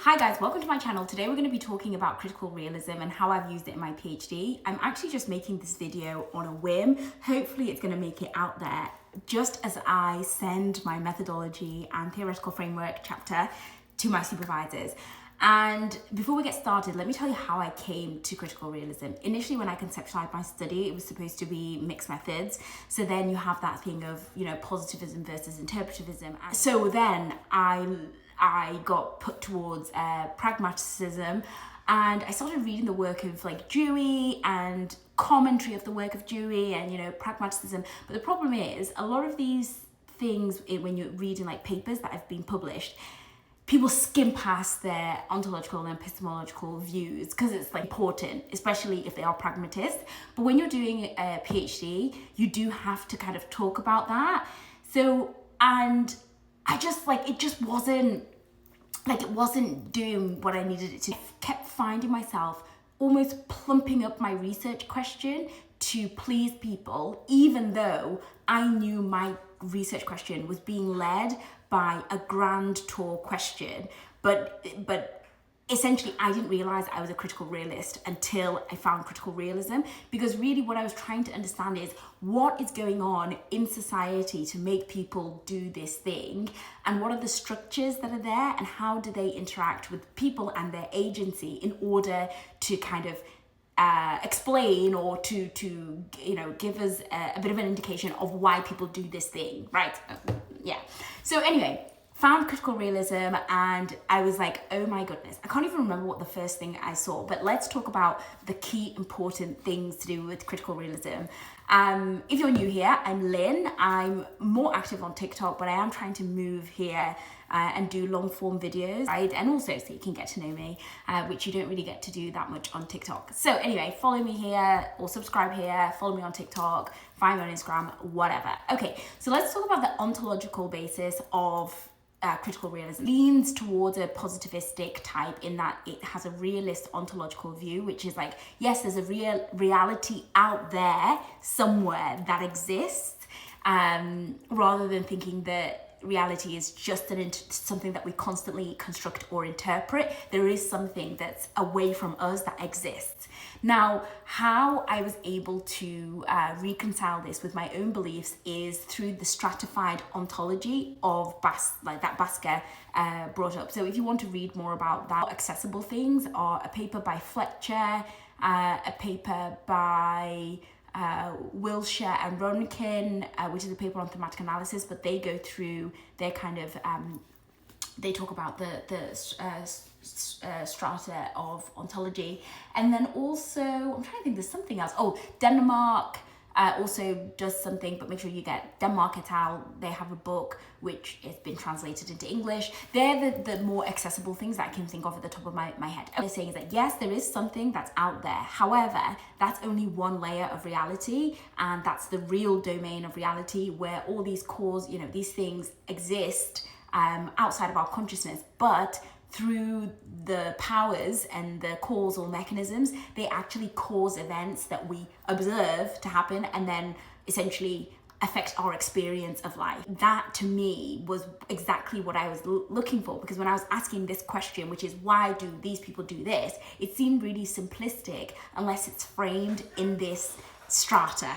Hi guys, welcome to my channel. Today we're going to be talking about critical realism and how I've used it in my PhD. I'm actually just making this video on a whim. Hopefully it's going to make it out there just as I send my methodology and theoretical framework chapter to my supervisors. And before we get started, let me tell you how I came to critical realism. Initially, when I conceptualized my study, it was supposed to be mixed methods. So then you have that thing of, positivism versus interpretivism. So then I got put towards pragmaticism, and I started reading the work of Dewey and commentary of the work of Dewey and, pragmaticism. But the problem is a lot of these things, when you're reading papers that have been published, people skim past their ontological and epistemological views because it's important, especially if they are pragmatists. But when you're doing a PhD, you do have to kind of talk about that. So, and I just it wasn't doing what I needed it to. I kept finding myself almost plumping up my research question to please people, even though I knew my research question was being led by a grand tour question, but essentially I didn't realize I was a critical realist until I found critical realism, because really what I was trying to understand is what is going on in society to make people do this thing, and what are the structures that are there, and how do they interact with people and their agency in order to kind of explain or to give us a bit of an indication of why people do this thing, right? Yeah. So anyway, found critical realism, and I was like, oh my goodness, I can't even remember what the first thing I saw, but let's talk about the key important things to do with critical realism. If you're new here, I'm Lynn. I'm more active on TikTok, but I am trying to move here and do long form videos, right? And also so you can get to know me, which you don't really get to do that much on TikTok. So anyway, follow me here or subscribe here, follow me on TikTok, find me on Instagram, whatever. Okay, so let's talk about the ontological basis of critical realism. Leans towards a positivistic type in that it has a realist ontological view, which is yes, there's a real reality out there somewhere that exists, rather than thinking that reality is just something that we constantly construct or interpret. There is something that's away from us that exists. Now, how I was able to reconcile this with my own beliefs is through the stratified ontology of that Basker brought up. So if you want to read more about that, accessible things are a paper by Fletcher, a paper by Wilshire and Ronkin, which is a paper on thematic analysis, but they go through their kind of they talk about the strata of ontology. And then also I'm trying to think, there's something else. Denmark also does something, but make sure you get Denmark et al. They have a book which has been translated into English. They're the more accessible things that I can think of at the top of my head. What they're saying is that yes, there is something that's out there. However, that's only one layer of reality, and that's the real domain of reality where all these these things exist outside of our consciousness, but through the powers and the causal mechanisms, they actually cause events that we observe to happen and then essentially affect our experience of life. That to me was exactly what I was looking for, because when I was asking this question, which is why do these people do this, it seemed really simplistic unless it's framed in this strata.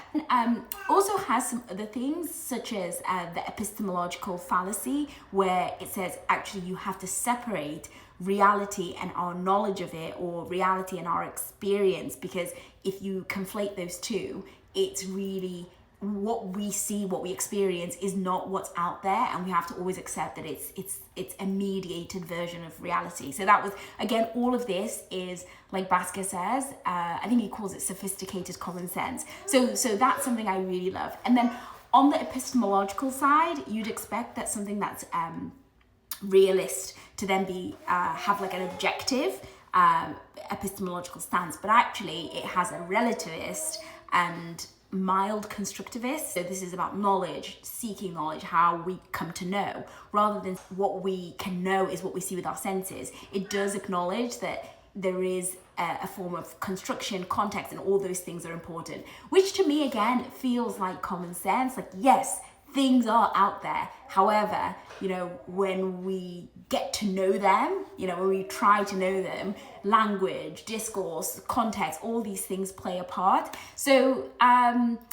Also has some other things such as the epistemological fallacy, where it says actually you have to separate reality and our knowledge of it, or reality and our experience, because if you conflate those two, it's really what we see, what we experience is not what's out there, and we have to always accept that it's a mediated version of reality. So that was, again, all of this is, like Basker says, I think he calls it sophisticated common sense. So that's something I really love. And then on the epistemological side, you'd expect that something that's realist to then be have an objective epistemological stance, but actually it has a relativist and mild constructivist. So this is about knowledge, seeking knowledge, how we come to know, rather than what we can know is what we see with our senses. It does acknowledge that there is a form of construction, context, and all those things are important, which to me again feels like common sense. Yes, things are out there. However, you know, when we get to know them, you know, when we try to know them, language, discourse, context, all these things play a part. So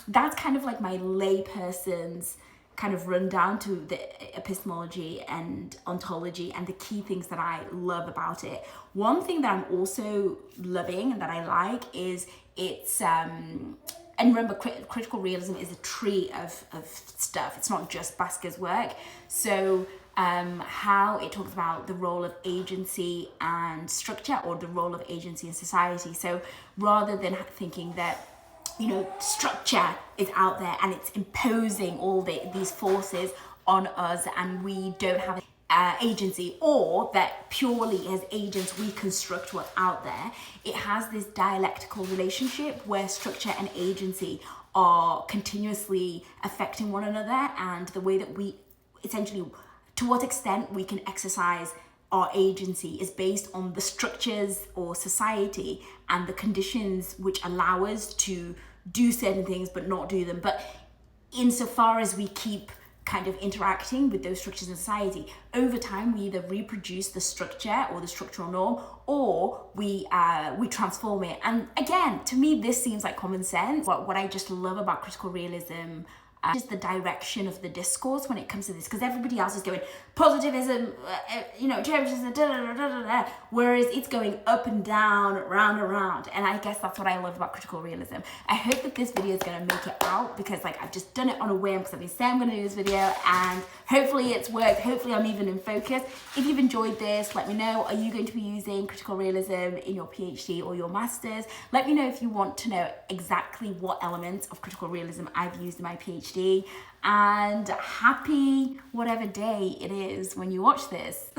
that's kind of like my layperson's kind of rundown to the epistemology and ontology and the key things that I love about it. One thing that I'm also loving and that I like is it's and remember, critical realism is a tree of stuff. It's not just Basker's work. So how it talks about the role of agency and structure, or the role of agency in society. So rather than thinking that, you know, structure is out there and it's imposing all these forces on us and we don't have agency, or that purely as agents we construct what's out there, it has this dialectical relationship where structure and agency are continuously affecting one another, and the way that we essentially, to what extent we can exercise our agency is based on the structures or society and the conditions which allow us to do certain things but not do them. But insofar as we keep kind of interacting with those structures in society, over time we either reproduce the structure or the structural norm, or we transform it. And again, to me, this seems like common sense. What I just love about critical realism is the direction of the discourse when it comes to this, because everybody else is going positivism, you know, determinism, whereas it's going up and down, round and round. And I guess that's what I love about critical realism. I hope that this video is going to make it out, because like I've just done it on a whim because I've been saying I'm going to do this video, and hopefully it's worked. Hopefully I'm even in focus. If you've enjoyed this, let me know. Are you going to be using critical realism in your PhD or your master's? Let me know if you want to know exactly what elements of critical realism I've used in my PhD. And happy whatever day it is when you watch this.